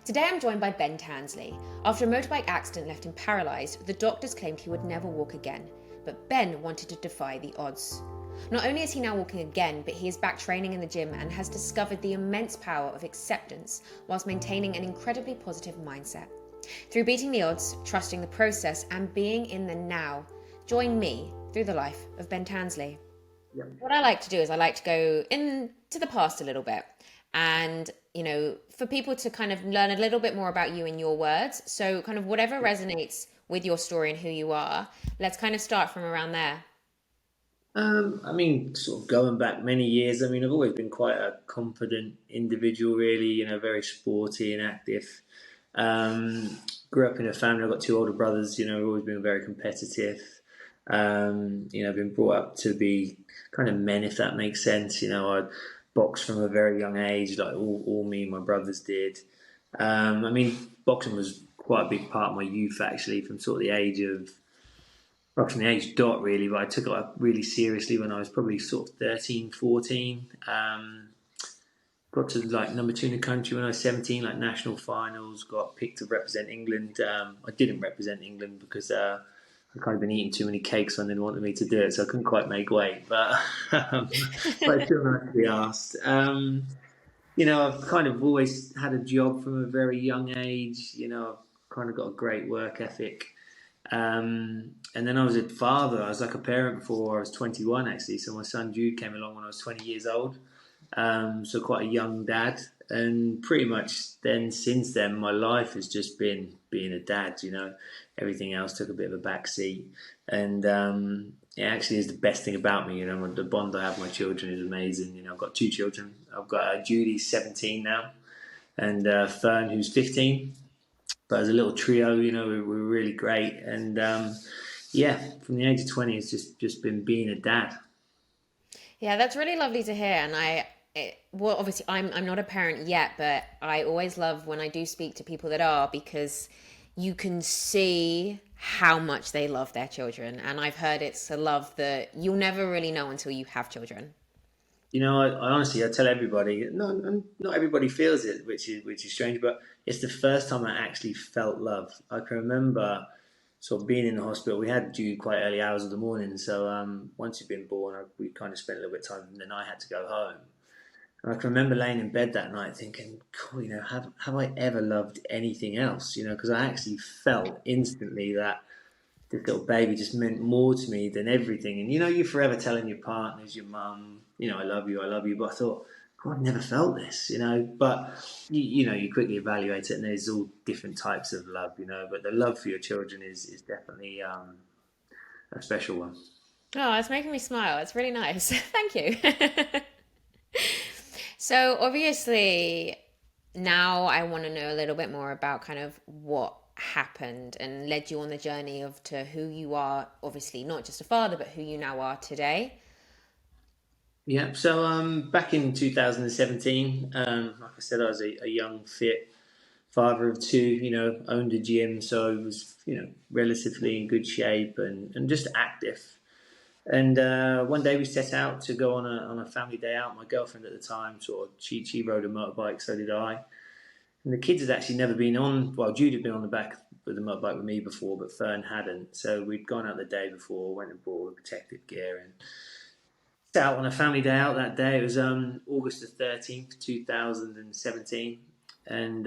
Today I'm joined by Ben Tansley. After a motorbike accident left him paralysed, the doctors claimed he would never walk again. But Ben wanted to defy the odds. Not only is he now walking again, but he is back training in the gym and has discovered the immense power of acceptance whilst maintaining an incredibly positive mindset. Through beating the odds, trusting the process, and being in the now, join me through the life of Ben Tansley. Yep. What I like to do is I like to go into the past a little bit and, for people to kind of learn a little bit more about you in your words. So kind of whatever resonates with your story and who you are, let's kind of start from around there. Sort of going back many years, I've always been quite a confident individual, really, very sporty and active. Grew up in a family, I've got two older brothers, I've always been very competitive. I've been brought up to be kind of men, if that makes sense. I boxed from a very young age, like all me and my brothers did. Boxing was quite a big part of my youth, actually, from the age dot, really, but I took it up really seriously when I was probably sort of 13, 14. Got to like number two in the country when I was 17, like national finals, got picked to represent England. I didn't represent England because I'd kind of been eating too many cakes and they wanted me to do it, so I couldn't quite make weight, but, but it's still nice to be asked. I've kind of always had a job from a very young age, I've kind of got a great work ethic. And then I was a father. I was like a parent before I was 21, actually. So my son Jude came along when I was 20 years old. So quite a young dad. And pretty much then, since then, my life has just been being a dad. Everything else took a bit of a back seat. And it actually is the best thing about me. The bond I have with my children is amazing. I've got two children. I've got Judy's 17 now, and Fern, who's 15. But as a little trio, we're really great. And from the age of 20, it's just been being a dad. Yeah, that's really lovely to hear. And well, obviously, I'm not a parent yet, but I always love when I do speak to people that are, because you can see how much they love their children. And I've heard it's a love that you'll never really know until you have children. I honestly, I tell everybody, not everybody feels it, which is strange, but it's the first time I actually felt love. I can remember sort of being in the hospital. We had Jude quite early hours of the morning, so once he'd been born, we kind of spent a little bit of time, and then I had to go home. And I can remember laying in bed that night thinking, cool, have I ever loved anything else? Because I actually felt instantly that this little baby just meant more to me than everything. And you're forever telling your partners, your mum, I love you, I love you. But I thought, God, I never felt this, But you quickly evaluate it, and there's all different types of love, But the love for your children is definitely a special one. Oh, it's making me smile. It's really nice. Thank you. So, obviously, now I want to know a little bit more about kind of what happened and led you on the journey of to who you are, obviously not just a father, but who you now are today. Yeah. So back in 2017, like I said, I was a young, fit father of two. Owned a gym, so I was relatively in good shape and just active. And one day we set out to go on a family day out. My girlfriend at the time, she rode a motorbike, so did I. And the kids had actually never been on. Well, Jude had been on the back with the motorbike with me before, but Fern hadn't. So we'd gone out the day before, went and bought all the protective gear, and set out on a family day out that day. It was August the 13th, 2017, and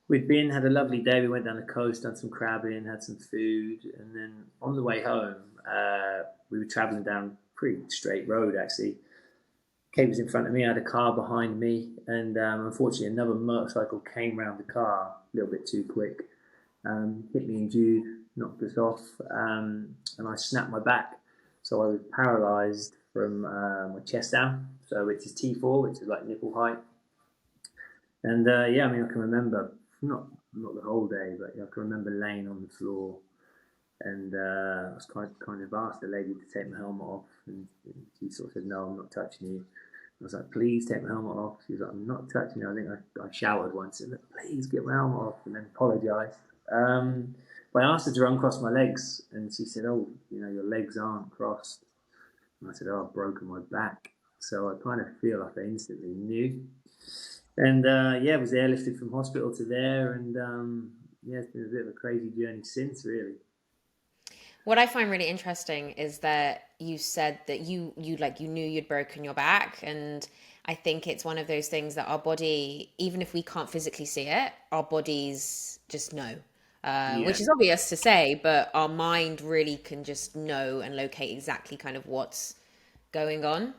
we'd had a lovely day. We went down the coast, done some crabbing, had some food, and then on the way home, we were travelling down a pretty straight road, actually. Kate was in front of me, I had a car behind me, and unfortunately another motorcycle came round the car a little bit too quick, hit me and Jude, knocked us off, and I snapped my back. So I was paralysed from my chest down, so which is T4, which is like nipple height. And I can remember, not the whole day, but I can remember laying on the floor, and I was kind of asked the lady to take my helmet off, and she sort of said, "No, I'm not touching you." I was like, "Please take my helmet off." She was like, "I'm not touching you." I think I shouted once and said, "Please get my helmet off," and then apologised. But I asked her to uncross my legs, and she said, "Oh, your legs aren't crossed." And I said, "Oh, I've broken my back." So I kind of feel like I instantly knew. And yeah, was airlifted from hospital to there, and yeah, it's been a bit of a crazy journey since, really. What I find really interesting is that you said that you knew you'd broken your back, and I think it's one of those things that our body, even if we can't physically see it, our bodies just know. Yeah, Which is obvious to say, but our mind really can just know and locate exactly kind of what's going on.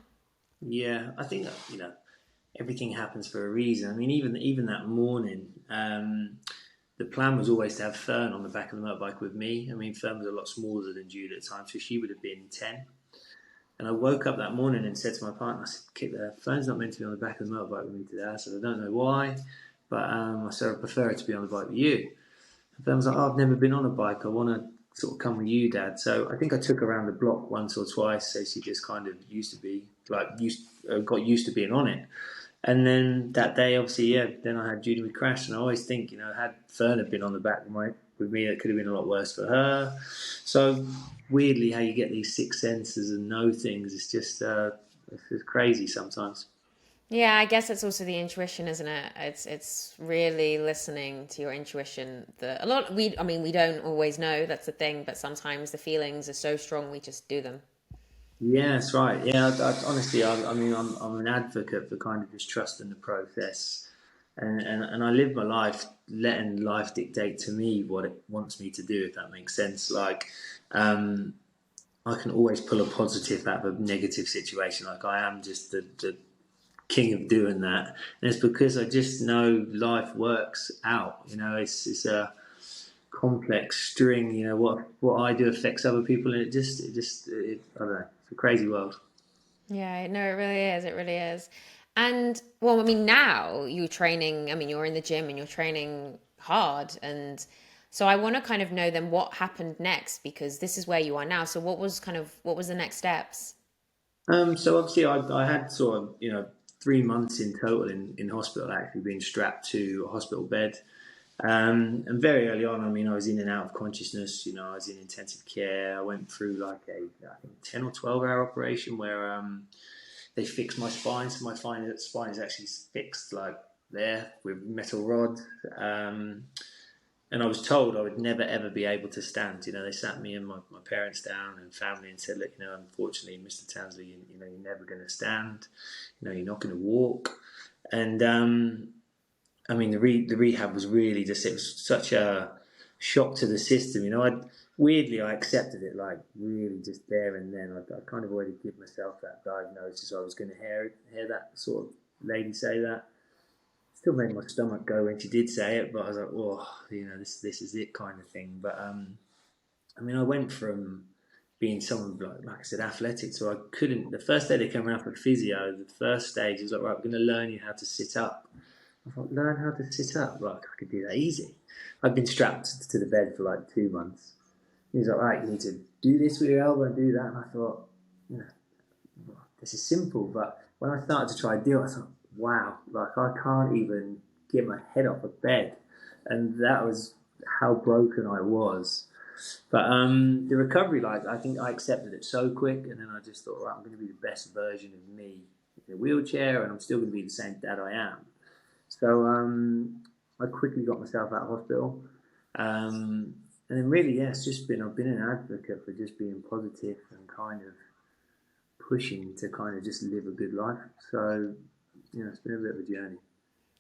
yeah. I think everything happens for a reason. I mean, even that morning, the plan was always to have Fern on the back of the motorbike with me. I mean, Fern was a lot smaller than Jude at the time, so she would have been 10. And I woke up that morning and said to my partner, I said, "Kit, the Fern's not meant to be on the back of the motorbike with me today." I said, "I don't know why, but I said, I prefer it to be on the bike with you." And Fern was like, "Oh, I've never been on a bike. I want to sort of come with you, Dad." So I think I took her around the block once or twice, so she just kind of got used to being on it. And then that day, obviously, yeah, then I had Judy, we crashed, and I always think, had Fern had been on the back with me, it could have been a lot worse for her. So weirdly, how you get these sixth senses and know things, it's just crazy sometimes. Yeah, I guess it's also the intuition, isn't it? It's really listening to your intuition. That a lot I mean, we don't always know, that's the thing, but sometimes the feelings are so strong we just do them. Yeah, that's right. Yeah, honestly, I mean, I'm an advocate for kind of just trusting the process, and I live my life letting life dictate to me what it wants me to do, if that makes sense. Like, um, I can always pull a positive out of a negative situation. Like I am just the king of doing that, and it's because I just know life works out. It's a complex string. What I do affects other people, and I don't know. It's a crazy world. Yeah, no, it really is. It really is. And well, I mean, now you're training, I mean, you're in the gym and you're training hard. And so I want to kind of know then what happened next because this is where you are now. So what was the next steps? So obviously, I had sort of 3 months in total in hospital, actually being strapped to a hospital bed. And very early on, I mean, I was in and out of consciousness. I was in intensive care. I went through like I think 10 or 12 hour operation where they fixed my spine. So my spine is actually fixed like there with metal rod. Um, and I was told I would never ever be able to stand. They sat me and my parents down and family and said, "Look, unfortunately, Mr. Tansley, you're never going to stand. You're not going to walk." And I mean, the rehab was really just, it was such a shock to the system. Weirdly, I accepted it like really just there and then. I kind of already give myself that diagnosis. I was going to hear that sort of lady say that. Still made my stomach go when she did say it, but I was like, "Oh, this is it," kind of thing. But I mean, I went from being someone like I said, athletic, so I couldn't. The first day they came around for physio, the first stage was like, "Right, we're going to learn you how to sit up." I thought, learn how to sit up? Like, I could do that easy. I've been strapped to the bed for like 2 months. He was like, "Right, you need to do this with your elbow and do that." And I thought, you know, this is simple. But when I started to try to do it, I thought, wow, like I can't even get my head off of bed. And that was how broken I was. But the recovery, like, I think I accepted it so quick. And then I just thought, right, I'm going to be the best version of me in a wheelchair, and I'm still going to be the same dad I am. So I quickly got myself out of hospital. And then really, yeah, I've been an advocate for just being positive and kind of pushing to kind of just live a good life. So, it's been a bit of a journey.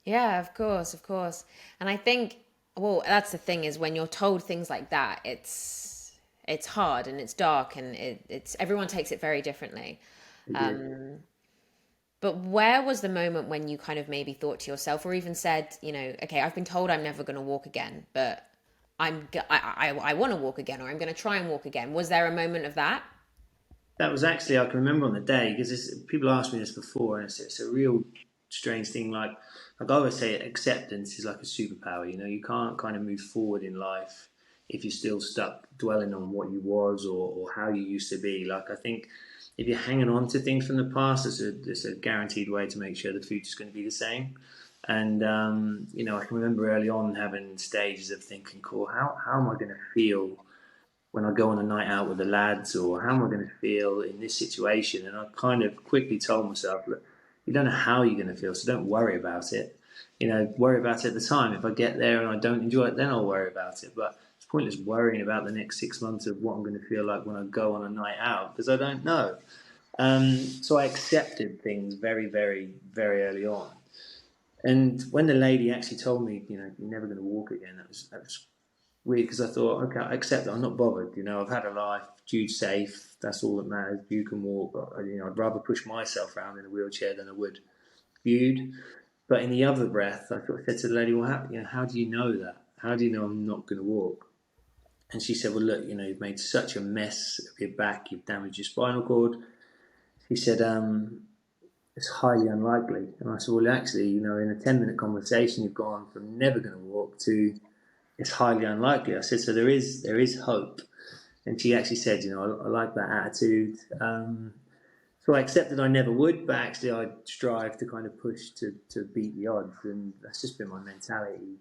Yeah, of course, of course. And I think, well, that's the thing is when you're told things like that, it's hard and it's dark and it's everyone takes it very differently. They do. Um, but where was the moment when you kind of maybe thought to yourself, or even said, okay, I've been told I'm never going to walk again, but I want to walk again, or I'm going to try and walk again. Was there a moment of that? That was actually, I can remember on the day, because people asked me this before, and it's a real strange thing. Like I always say, acceptance is like a superpower. You can't kind of move forward in life if you're still stuck dwelling on what you was, or how you used to be. Like, I think if you're hanging on to things from the past, it's a guaranteed way to make sure the future's going to be the same. And I can remember early on having stages of thinking, "Cool, how am I going to feel when I go on a night out with the lads, or how am I going to feel in this situation?" And I kind of quickly told myself, "Look, you don't know how you're going to feel, so don't worry about it." worry about it at the time. If I get there and I don't enjoy it, then I'll worry about it. But it's pointless worrying about the next 6 months of what I'm going to feel like when I go on a night out, because I don't know. So I accepted things very, very, very early on. And when the lady actually told me, you're never going to walk again, that was weird, because I thought, okay, I accept it. I'm not bothered. I've had a life. Jude's safe. That's all that matters. You can walk. I'd rather push myself around in a wheelchair than I would Jude. But in the other breath, I sort of said to the lady, well, how do you know that? How do you know I'm not going to walk? And she said, well, look, you've made such a mess of your back. You've damaged your spinal cord. She said, it's highly unlikely. And I said, well, actually, in a 10-minute conversation, you've gone from never going to walk to it's highly unlikely. I said, so there is hope. And she actually said, I like that attitude. So I accepted I never would, but actually I strive to kind of push to beat the odds. And that's just been my mentality.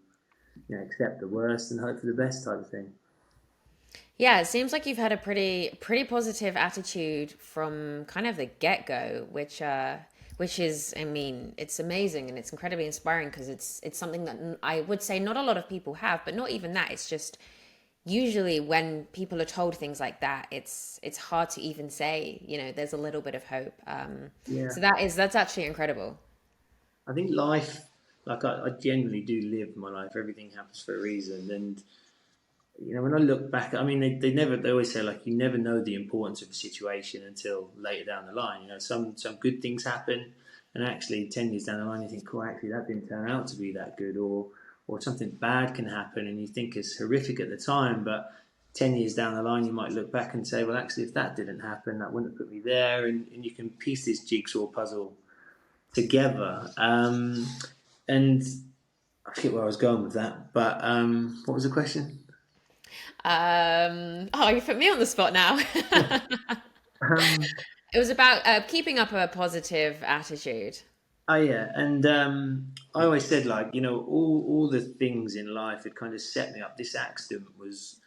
Accept the worst and hope for the best type of thing. Yeah, it seems like you've had a pretty positive attitude from kind of the get-go, which is, I mean, it's amazing and it's incredibly inspiring, because it's something that I would say not a lot of people have, but not even that. It's just usually when people are told things like that, it's hard to even say, there's a little bit of hope. So that's actually incredible. I think life, like I generally do live my life. Everything happens for a reason, and when I look back, I mean, they always say, like, you never know the importance of a situation until later down the line. Some good things happen, and actually 10 years down the line, you think, cool, actually that didn't turn out to be that good, or something bad can happen, and you think it's horrific at the time, but 10 years down the line, you might look back and say, well, actually, if that didn't happen, that wouldn't have put me there, and you can piece this jigsaw puzzle together. And I forget where I was going with that, but what was the question? Oh, you put me on the spot now. Um, It was about keeping up a positive attitude. oh yeah, and I always said, like, all the things in life had kind of set me up. This accident was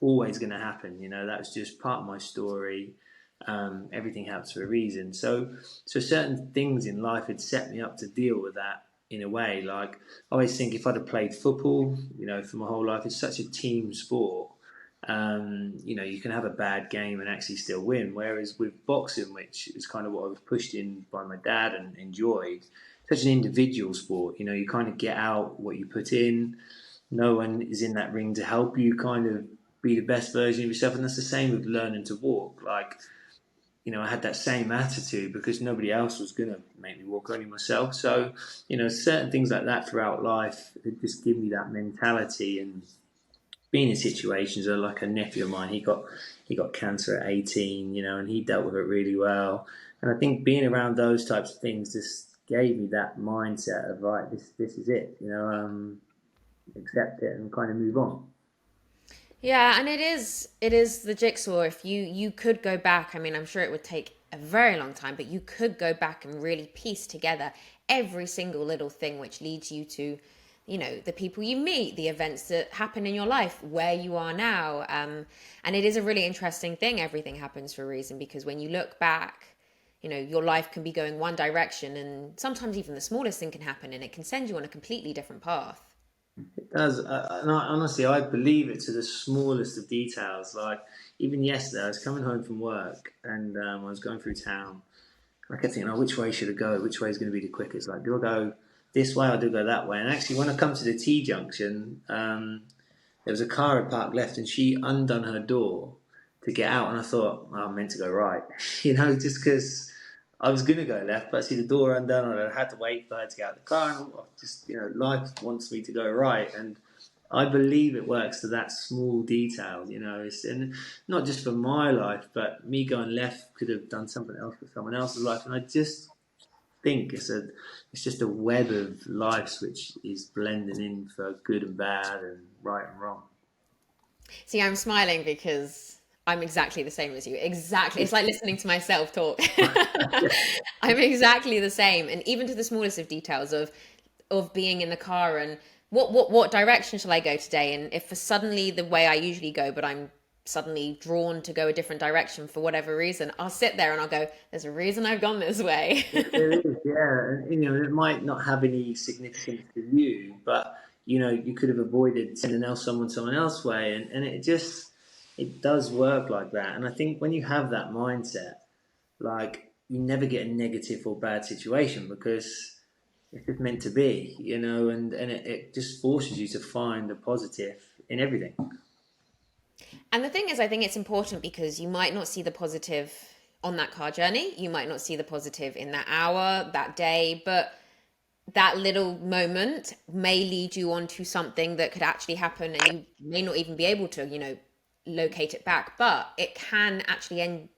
always going to happen. That was just part of my story. Everything happens for a reason. So certain things in life had set me up to deal with that in a way. Like, I always think if I'd have played football, for my whole life, it's such a team sport. You can have a bad game and actually still win. Whereas with boxing, which is kind of what I was pushed in by my dad and enjoyed, such an individual sport. You kind of get out what you put in. No one is in that ring to help you kind of be the best version of yourself. And that's the same with learning to walk. Like, I had that same attitude because nobody else was going to make me walk, only myself. So, certain things like that throughout life, it just give me that mentality. And being in situations like a nephew of mine, he got cancer at 18, and he dealt with it really well. And I think being around those types of things just gave me that mindset of, right, this is it, accept it and kind of move on. Yeah, and it is the jigsaw. If you could go back, I mean, I'm sure it would take a very long time, but you could go back and really piece together every single little thing which leads you to, the people you meet, the events that happen in your life, where you are now. And it is a really interesting thing. Everything happens for a reason, because when you look back, your life can be going one direction, and sometimes even the smallest thing can happen and it can send you on a completely different path. It does, and honestly, I believe it to the smallest of details. Like, even yesterday, I was coming home from work, and I was going through town. I kept thinking, oh, which way should I go? Which way is going to be the quickest? Like, do I go this way or do I go that way? And actually, when I come to the T junction, there was a car had parked left, and she undone her door to get out. And I thought, oh, I'm meant to go right, just because I was going to go left, but I see the door undone, and I had to wait for her to get out of the car. And just, life wants me to go right. And I believe it works to that small detail, and not just for my life, but me going left could have done something else for someone else's life. And I just think it's just a web of lives which is blending in for good and bad and right and wrong. See, I'm smiling because I'm exactly the same as you. Exactly. It's like listening to myself talk. I'm exactly the same. And even to the smallest of details of being in the car and what direction shall I go today? And if for suddenly the way I usually go, but I'm suddenly drawn to go a different direction for whatever reason, I'll sit there and I'll go, there's a reason I've gone this way. There is, yeah, and it might not have any significance to you, but you could have avoided sending else someone else way, and it does work like that. And I think when you have that mindset, like you never get a negative or bad situation because it's just meant to be, and it just forces you to find the positive in everything. And the thing is, I think it's important because you might not see the positive on that car journey. You might not see the positive in that hour, that day, but that little moment may lead you on to something that could actually happen and you may not even be able to, locate it back, but it can actually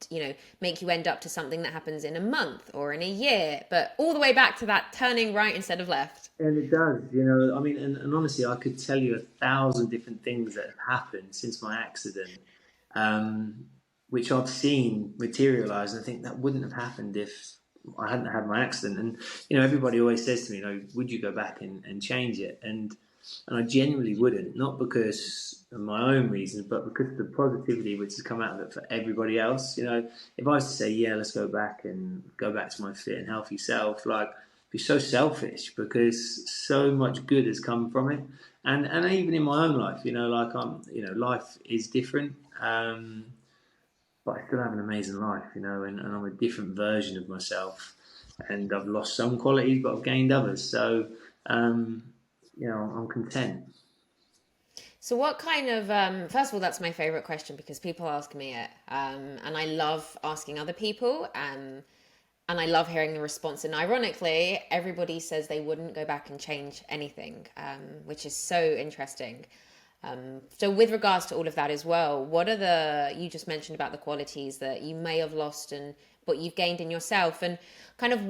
make you end up to something that happens in a month or in a year, but all the way back to that turning right instead of left. And it does, I mean, and honestly, I could tell you 1,000 different things that have happened since my accident, um, which I've seen materialize. And I think that wouldn't have happened if I hadn't had my accident. And, everybody always says to me, would you go back and change it? And I genuinely wouldn't, not because of my own reasons, but because of the positivity which has come out of it for everybody else. If I was to say, yeah, let's go back to my fit and healthy self, like, be so selfish because so much good has come from it, and even in my own life, life is different, but I still have an amazing life, and I'm a different version of myself, and I've lost some qualities, but I've gained others. So, I'm content. So, what kind of, first of all, that's my favorite question because people ask me it. And I love asking other people. And I love hearing the response. And ironically, everybody says they wouldn't go back and change anything, which is so interesting. So, with regards to all of that as well, what are you just mentioned about the qualities that you may have lost and what you've gained in yourself? And kind of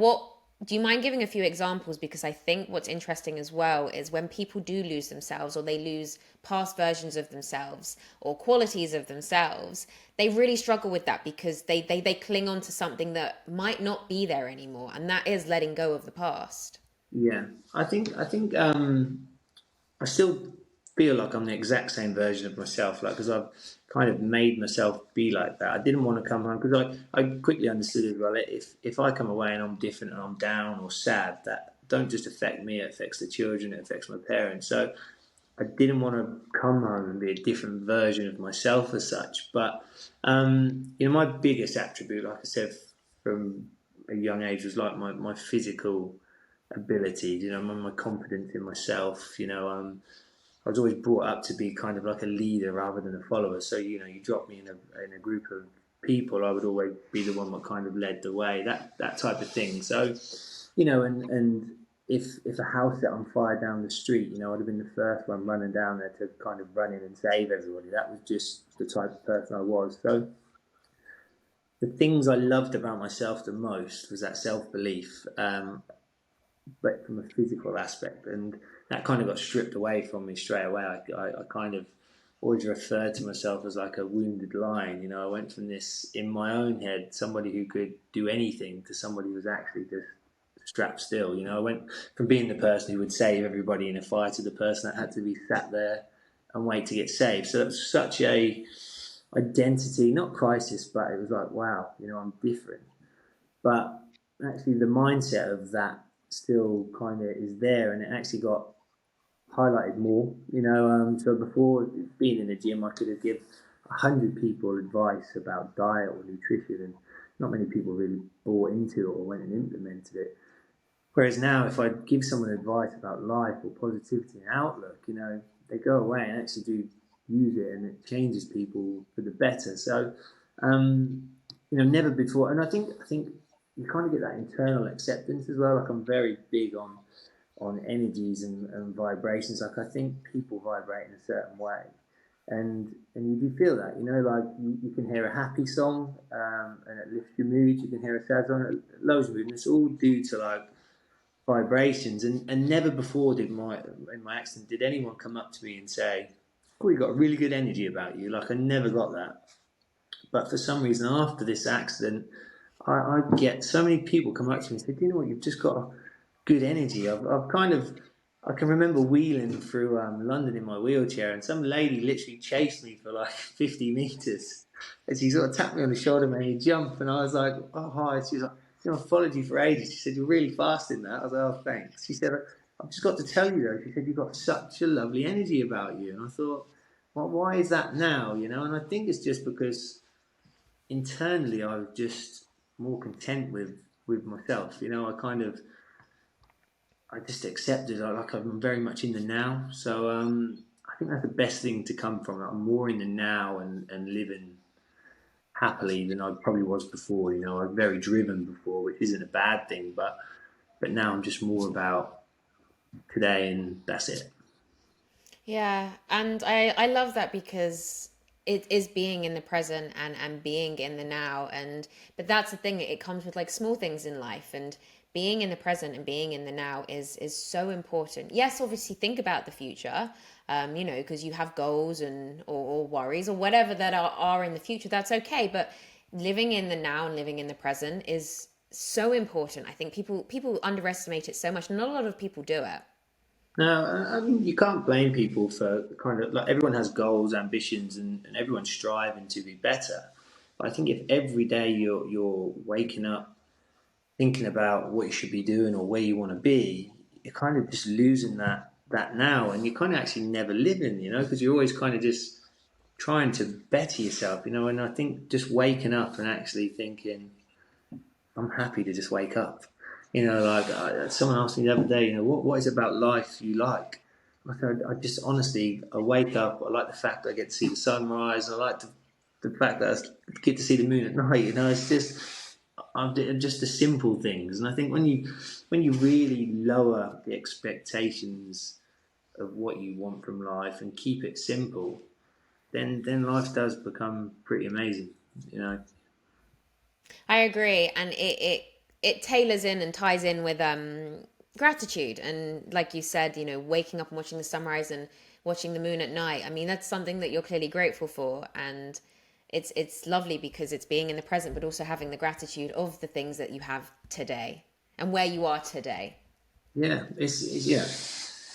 do you mind giving a few examples? Because I think what's interesting as well is when people do lose themselves or they lose past versions of themselves or qualities of themselves, they really struggle with that because they cling on to something that might not be there anymore. And that is letting go of the past. Yeah, I still feel like I'm the exact same version of myself, like because I've kind of made myself be like that. I didn't want to come home because I quickly understood as well. If I come away and I'm different and I'm down or sad, that don't just affect me. It affects the children. It affects my parents. So I didn't want to come home and be a different version of myself as such. But my biggest attribute, like I said, from a young age, was like my physical ability. My confidence in myself. I was always brought up to be kind of like a leader rather than a follower. So you drop me in a group of people, I would always be the one that kind of led the way. That type of thing. So and if a house set on fire down the street, I'd have been the first one running down there to kind of run in and save everybody. That was just the type of person I was. So the things I loved about myself the most was that self belief. But from a physical aspect, and that kind of got stripped away from me straight away. I kind of always referred to myself as like a wounded lion. I went from this in my own head, somebody who could do anything, to somebody who was actually just strapped still. I went from being the person who would save everybody in a fire to the person that had to be sat there and wait to get saved. So that's such a identity, not crisis, but it was like, wow, I'm different. But actually, the mindset of that still kind of is there, and it actually got highlighted more. So before being in the gym, I could have given 100 people advice about diet or nutrition, and not many people really bought into it or went and implemented it. Whereas now, if I give someone advice about life or positivity and outlook, they go away and actually do use it, and it changes people for the better. So, never before, and I think you kind of get that internal acceptance as well. Like I'm very big on energies and vibrations. Like I think people vibrate in a certain way, and you do feel that. Like you can hear a happy song, and it lifts your mood. You can hear a sad song, it lowers your mood, and it's all due to like vibrations. And never before in my accident did anyone come up to me and say, "Oh, you got a really good energy about you." Like I never got that. But for some reason, after this accident, I get so many people come up to me and say, "Do you know what? You've just got a good energy." I can remember wheeling through London in my wheelchair, and some lady literally chased me for like 50 meters. And she sort of tapped me on the shoulder, made me jump, and I was like, "Oh hi." She was like, "I've followed you for ages." She said, "You're really fast in that." I was like, "Oh, thanks." She said, "I've just got to tell you though." She said, "You've got such a lovely energy about you," and I thought, "Well, why is that now?" You know, and I think it's just because internally I was just more content with myself. You know, I just accepted. Like I'm very much in the now. So I think that's the best thing to come from it. I'm more in the now and living happily than I probably was before. You know, I was very driven before, which isn't a bad thing, but now I'm just more about today, and that's it. Yeah, and I love that because it is being in the present and being in the now, and but that's the thing, it comes with like small things in life, and being in the present and being in the now is so important. Yes, obviously think about the future, you know, because you have goals and or worries or whatever that are in the future. That's okay, but living in the now and living in the present is so important. I think people underestimate it so much. Not a lot of people do it. Now, I mean, you can't blame people for kind of like everyone has goals, ambitions, and everyone's striving to be better. But I think if every day you're waking up thinking about what you should be doing or where you want to be, you're kind of just losing that now, and you're kind of actually never living, you know, because you're always kind of just trying to better yourself, you know. And I think just waking up and actually thinking, I'm happy to just wake up, you know. Like someone asked me the other day, you know, what is it about life you like? I said, I just honestly, I wake up. I like the fact that I get to see the sunrise. I like the fact that I get to see the moon at night. You know, it's just just the simple things. And I think when you really lower the expectations of what you want from life and keep it simple, then life does become pretty amazing. You know. I agree, and it tailors in and ties in with gratitude, and like you said, you know, waking up and watching the sunrise and watching the moon at night. I mean, that's something that you're clearly grateful for, and it's lovely because it's being in the present, but also having the gratitude of the things that you have today and where you are today. Yeah, it's yeah.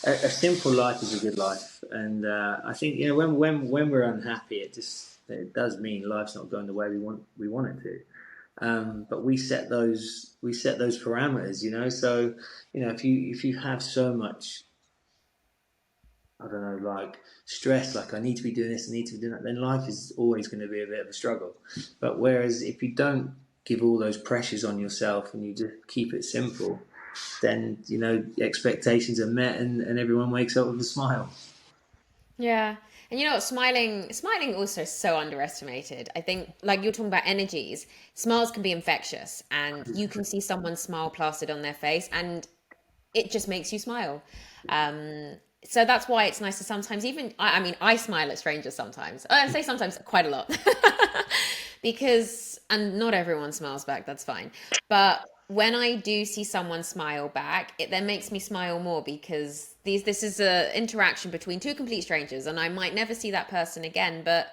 A simple life is a good life, and I think you know when we're unhappy, it does mean life's not going the way we want it to. But we set those parameters, you know. So you know if you have so much, I don't know, like stress, like I need to be doing this, I need to be doing that, then life is always going to be a bit of a struggle. But whereas if you don't give all those pressures on yourself and you just keep it simple, then you know expectations are met and everyone wakes up with a smile. Yeah. And you know what, smiling also so underestimated. I think like you're talking about energies, smiles can be infectious and you can see someone smile plastered on their face and it just makes you smile. So that's why it's nice to sometimes even I mean I smile at strangers sometimes. I say sometimes quite a lot. Because and not everyone smiles back, that's fine. But when I do see someone smile back, it then makes me smile more because this is a interaction between two complete strangers and I might never see that person again, but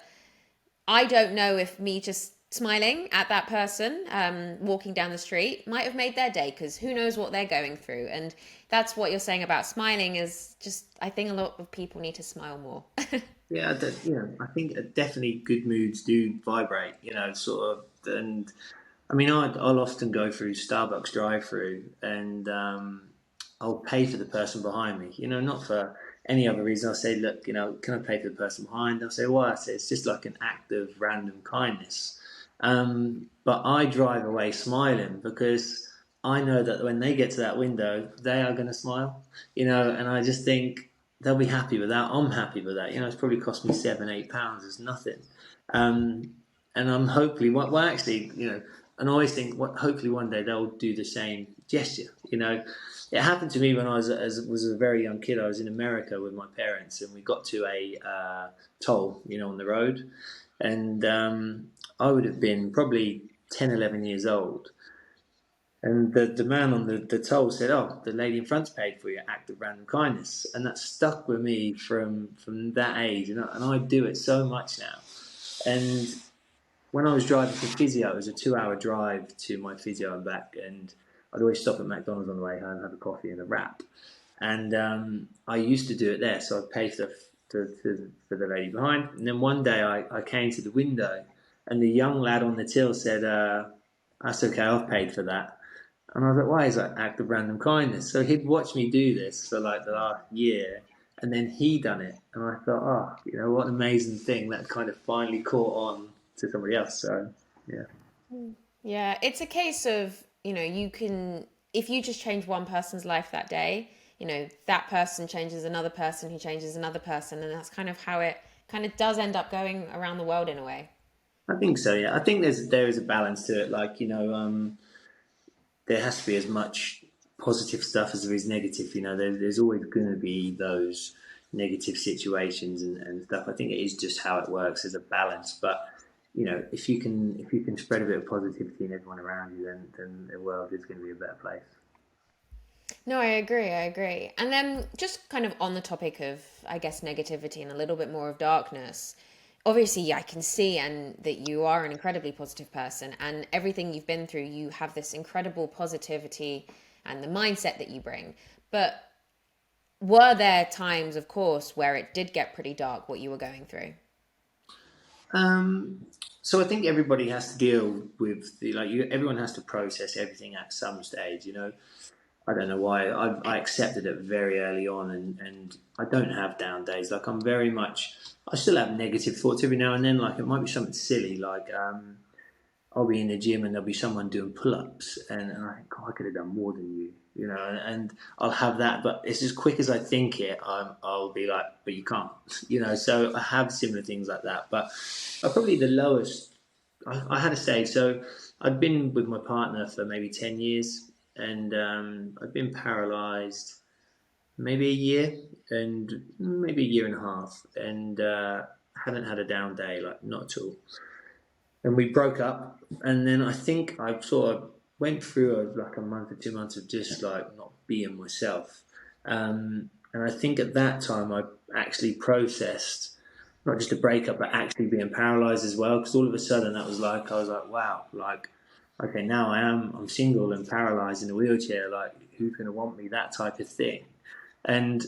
I don't know if me just smiling at that person walking down the street might have made their day because who knows what they're going through. And that's what you're saying about smiling is just, I think a lot of people need to smile more. Yeah, you know, I think definitely good moods do vibrate, you know, sort of. And I mean, I'll often go through Starbucks drive-through and I'll pay for the person behind me, you know, not for any other reason. I'll say, look, you know, can I pay for the person behind? They'll say, why? I say, it's just like an act of random kindness. But I drive away smiling because I know that when they get to that window, they are going to smile, you know, and I just think they'll be happy with that. I'm happy with that. You know, it's probably cost me £7, £8. It's nothing. Um, and I'm hopefully, well, actually, you know, and I always think, what hopefully one day they'll do the same gesture. You know, it happened to me when I was a very young kid. I was in America with my parents, and we got to a toll, you know, on the road, and I would have been probably 10, 11 years old. And the man on the toll said, "Oh, the lady in front's paid for your act of random kindness," and that stuck with me from that age, and I do it so much now. And when I was driving for physio, it was a 2 hour drive to my physio and back, and I'd always stop at McDonald's on the way home, have a coffee and a wrap. and I used to do it there, so I'd pay for the lady behind. And then one day I came to the window, and the young lad on the till said, "That's okay, I've paid for that." And I was like, "Why is that act of random kindness?" So he'd watched me do this for like the last year, and then he done it, and I thought, oh, what an amazing thing that kind of finally caught on to somebody else. So yeah. Yeah, it's a case of, you can, if you just change one person's life that day, that person changes another person who changes another person. And that's kind of how it kind of does end up going around the world in a way. I think so. Yeah, I think there is a balance to it. Like there has to be as much positive stuff as there is negative. There's always going to be those negative situations and stuff. I think it is just how it works as a balance. But if you can spread a bit of positivity in everyone around you, then the world is going to be a better place. No, I agree. I agree. And then just kind of on the topic of, I guess, negativity and a little bit more of darkness. Obviously, I can see and that you are an incredibly positive person, and everything you've been through, you have this incredible positivity and the mindset that you bring. But were there times, of course, where it did get pretty dark what you were going through? Um, so I think everybody has to deal with everyone has to process everything at some stage. I don't know why. I accepted it very early on, and I don't have down days. Like I'm very much. I still have negative thoughts every now and then. Like it might be something silly. Like I'll be in the gym and there'll be someone doing pull-ups, and I think, God, I could have done more than you. And I'll have that. But it's as quick as I think it, I'll be like, but you can't. So I have similar things like that. But probably the lowest. I had a stage. So I'd been with my partner for maybe 10 years, and I'd been paralysed maybe a year and maybe a year and a half, and hadn't had a down day, like not at all. And we broke up, and then I think I sort of went through like a month or 2 months of just like not being myself. And I think at that time I actually processed not just a breakup, but actually being paralysed as well. Because all of a sudden that was like I was like, wow, like okay, now I'm single and paralysed in a wheelchair. Like who's going to want me? That type of thing. And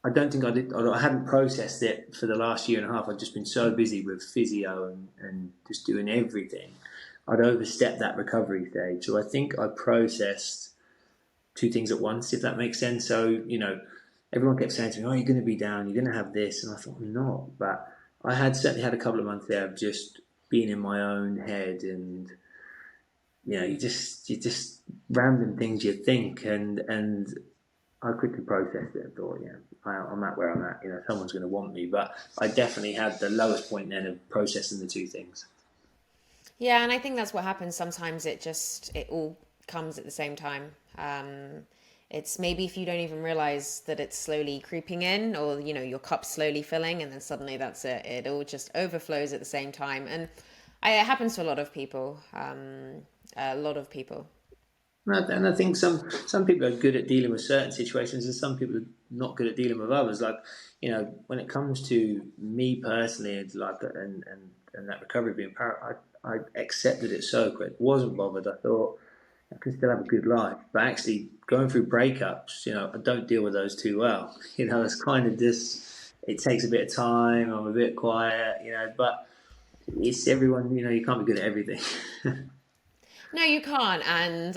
I don't think I did. I hadn't processed it for the last year and a half. I'd just been so busy with physio and just doing everything. I'd overstepped that recovery stage. So I think I processed two things at once, if that makes sense. So, everyone kept saying to me, "Oh, you're going to be down. You're going to have this," and I thought, "I'm not." But I had certainly had a couple of months there of just being in my own head, and you just random things you think, and I quickly processed it and thought, yeah, I'm at where I'm at. Someone's going to want me. But I definitely had the lowest point then of processing the two things. Yeah, and I think that's what happens. Sometimes it all comes at the same time. It's maybe if you don't even realize that it's slowly creeping in, or your cup's slowly filling, and then suddenly that's it. It all just overflows at the same time, and it happens to a lot of people. A lot of people. And I think some people are good at dealing with certain situations, and some people are not good at dealing with others. Like, when it comes to me personally, it's like and that recovery being I accepted it so quick, wasn't bothered. I thought I can still have a good life, but actually going through breakups, I don't deal with those too well. It's kind of just it takes a bit of time. I'm a bit quiet, but it's everyone. You can't be good at everything. No, you can't. And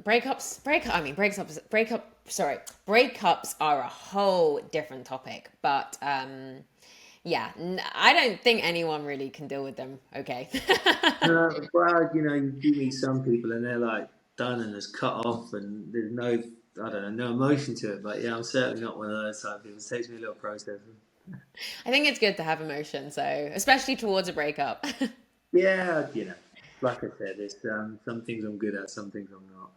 breakups are a whole different topic. But yeah, I don't think anyone really can deal with them. Okay. Well, you do meet some people and they're like done and it's cut off and there's no, I don't know, no emotion to it. But yeah, I'm certainly not one of those type of people. It takes me a little processing. I think it's good to have emotion, so especially towards a breakup. Yeah, like I said, there's some things I'm good at, some things I'm not.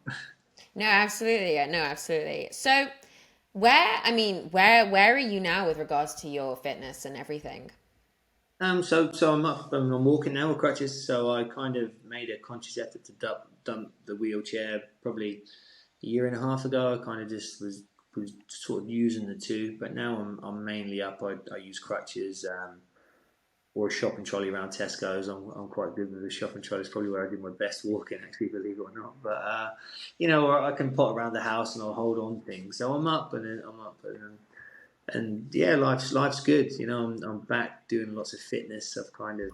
No, absolutely. Yeah, no, absolutely. So, where are you now with regards to your fitness and everything? So I'm up, I'm walking now with crutches. So I kind of made a conscious effort to dump the wheelchair probably a year and a half ago. I kind of just was sort of using the two, but now I'm mainly up. I use crutches. or a shopping trolley around Tesco's. I'm quite good with the shopping trolley. It's probably where I did my best walking, actually, believe it or not. But or I can pot around the house and I'll hold on things. So I'm up and then I'm up and yeah, life's good. I'm back doing lots of fitness. I've kind of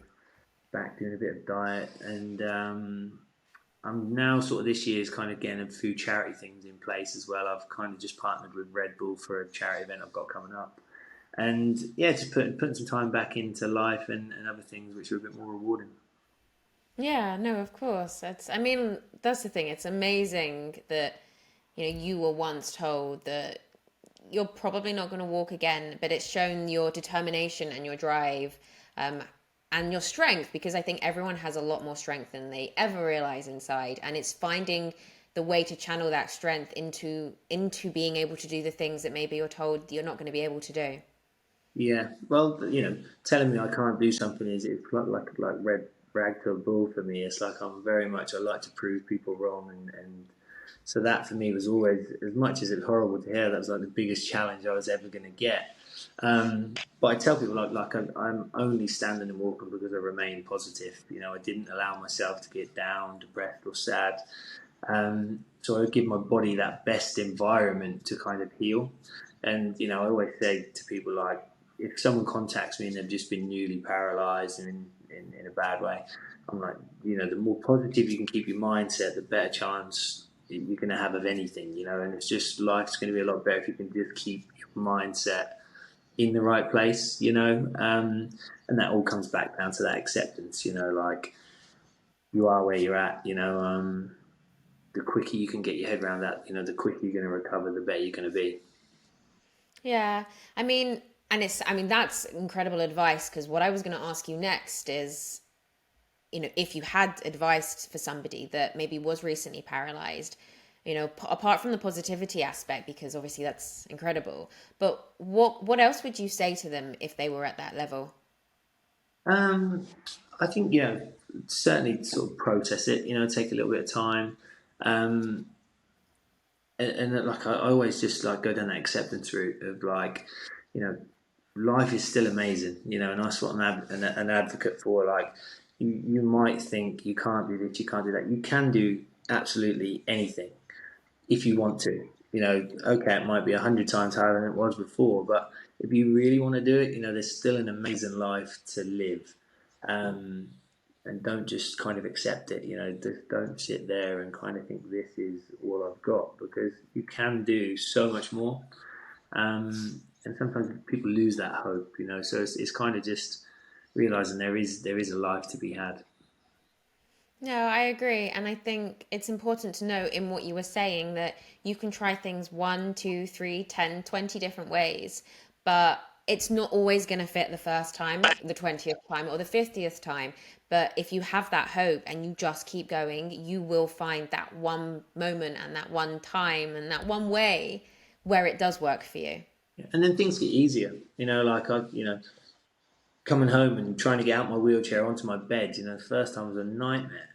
back doing a bit of diet, and I'm now sort of this year's kind of getting a few charity things in place as well. I've kind of just partnered with Red Bull for a charity event I've got coming up, and yeah, just putting some time back into life and other things which are a bit more rewarding. Yeah, no, of course. I mean, that's the thing. It's amazing that, you were once told that you're probably not going to walk again, but it's shown your determination and your drive, um, and your strength, because I think everyone has a lot more strength than they ever realize inside, and it's finding the way to channel that strength into being able to do the things that maybe you're told you're not going to be able to do. Yeah, well, telling me I can't do something is it's like red rag to a bull for me. It's like I like to prove people wrong, and so that for me was always, as much as it's horrible to hear, that was like the biggest challenge I was ever going to get. But I tell people I'm only standing and walking because I remain positive. I didn't allow myself to get down, depressed, or sad. So I give my body that best environment to kind of heal. And I always say to people, like, if someone contacts me and they've just been newly paralyzed and in a bad way, I'm like, the more positive you can keep your mindset, the better chance you're going to have of anything. And it's just, life's going to be a lot better if you can just keep your mindset in the right place. And that all comes back down to that acceptance. Like, you are where you're at. The quicker you can get your head around that, the quicker you're going to recover, the better you're going to be. Yeah, I mean, that's incredible advice, because what I was going to ask you next is, if you had advice for somebody that maybe was recently paralyzed, apart from the positivity aspect, because obviously that's incredible, but what else would you say to them if they were at that level? Um, I think certainly sort of process it. Take a little bit of time, um, and like I always just like go down that acceptance route of, like, you know, life is still amazing. And that's what I'm an advocate for. Like, you might think you can't do this, you can't do that. You can do absolutely anything if you want to. Okay, it might be 100 times harder than it was before, but if you really want to do it, there's still an amazing life to live. Um, and don't just kind of accept it. Just don't sit there and kind of think this is all I've got, because you can do so much more. And sometimes people lose that hope. So it's kind of just realizing there is a life to be had. No, I agree. And I think it's important to know in what you were saying that you can try things 1, 2, 3, 10, 20 different ways, but it's not always going to fit the first time, the 20th time, or the 50th time. But if you have that hope and you just keep going, you will find that one moment and that one time and that one way where it does work for you. And then things get easier. Like coming home and trying to get out my wheelchair onto my bed. The first time was a nightmare.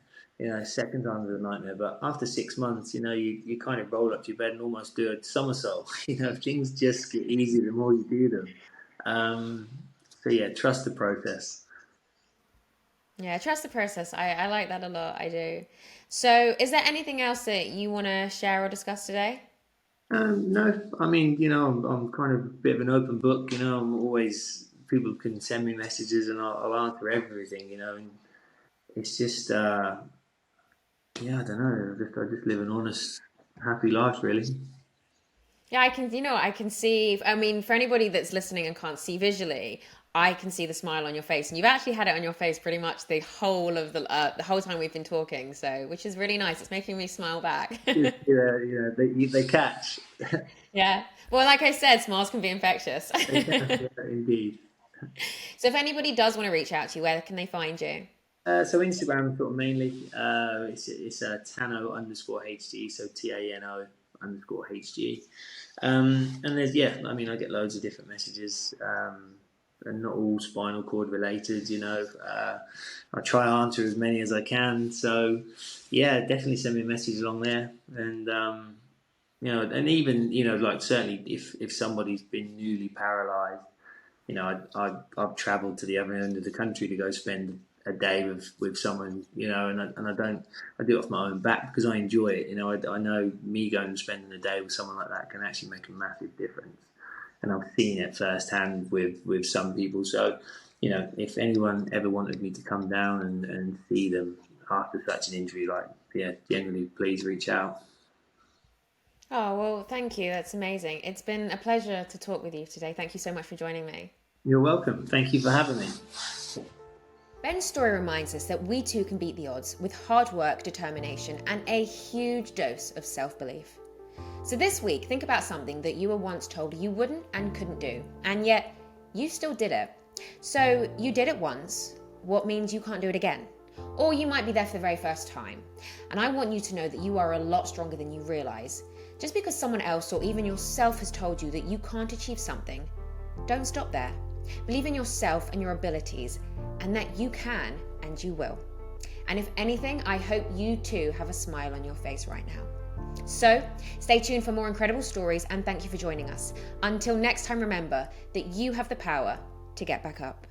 Second time was a nightmare. But after 6 months, you kind of roll up to your bed and almost do a somersault. Things just get easier the more you do them. So yeah, trust the process. Yeah, trust the process. I like that a lot. I do. So, is there anything else that you want to share or discuss today? No, I mean, I'm kind of a bit of an open book. I'm always, people can send me messages and I'll answer everything. And it's just, yeah, I don't know. I just live an honest, happy life, really. Yeah, I can see. I mean, for anybody that's listening and can't see visually, I can see the smile on your face, and you've actually had it on your face pretty much the whole time we've been talking. So, which is really nice. It's making me smile back. Yeah, they catch. Yeah. Well, like I said, smiles can be infectious. They can, yeah, indeed. So, if anybody does want to reach out to you, where can they find you? So Instagram sort of mainly. It's Tano underscore HG, so TANO underscore HG. And there's, yeah, I mean, I get loads of different messages, and not all spinal cord related. I try to answer as many as I can. So yeah, definitely send me a message along there. And and even like certainly if somebody's been newly paralysed, you know, I've travelled to the other end of the country to go spend a day with someone, you know, and I do it off my own back because I enjoy it. You know, I know me going and spending a day with someone like that can actually make a massive difference, and I've seen it firsthand with some people. So, you know, if anyone ever wanted me to come down and see them after such an injury, like, yeah, generally, please reach out. Oh, well, thank you. That's amazing. It's been a pleasure to talk with you today. Thank you so much for joining me. You're welcome. Thank you for having me. Ben's story reminds us that we too can beat the odds with hard work, determination, and a huge dose of self-belief. So this week, think about something that you were once told you wouldn't and couldn't do, and yet you still did it. So you did it once. What means you can't do it again? Or you might be there for the very first time. And I want you to know that you are a lot stronger than you realize. Just because someone else or even yourself has told you that you can't achieve something, don't stop there. Believe in yourself and your abilities, and that you can and you will. And if anything, I hope you too have a smile on your face right now. So, stay tuned for more incredible stories, and thank you for joining us. Until next time, remember that you have the power to get back up.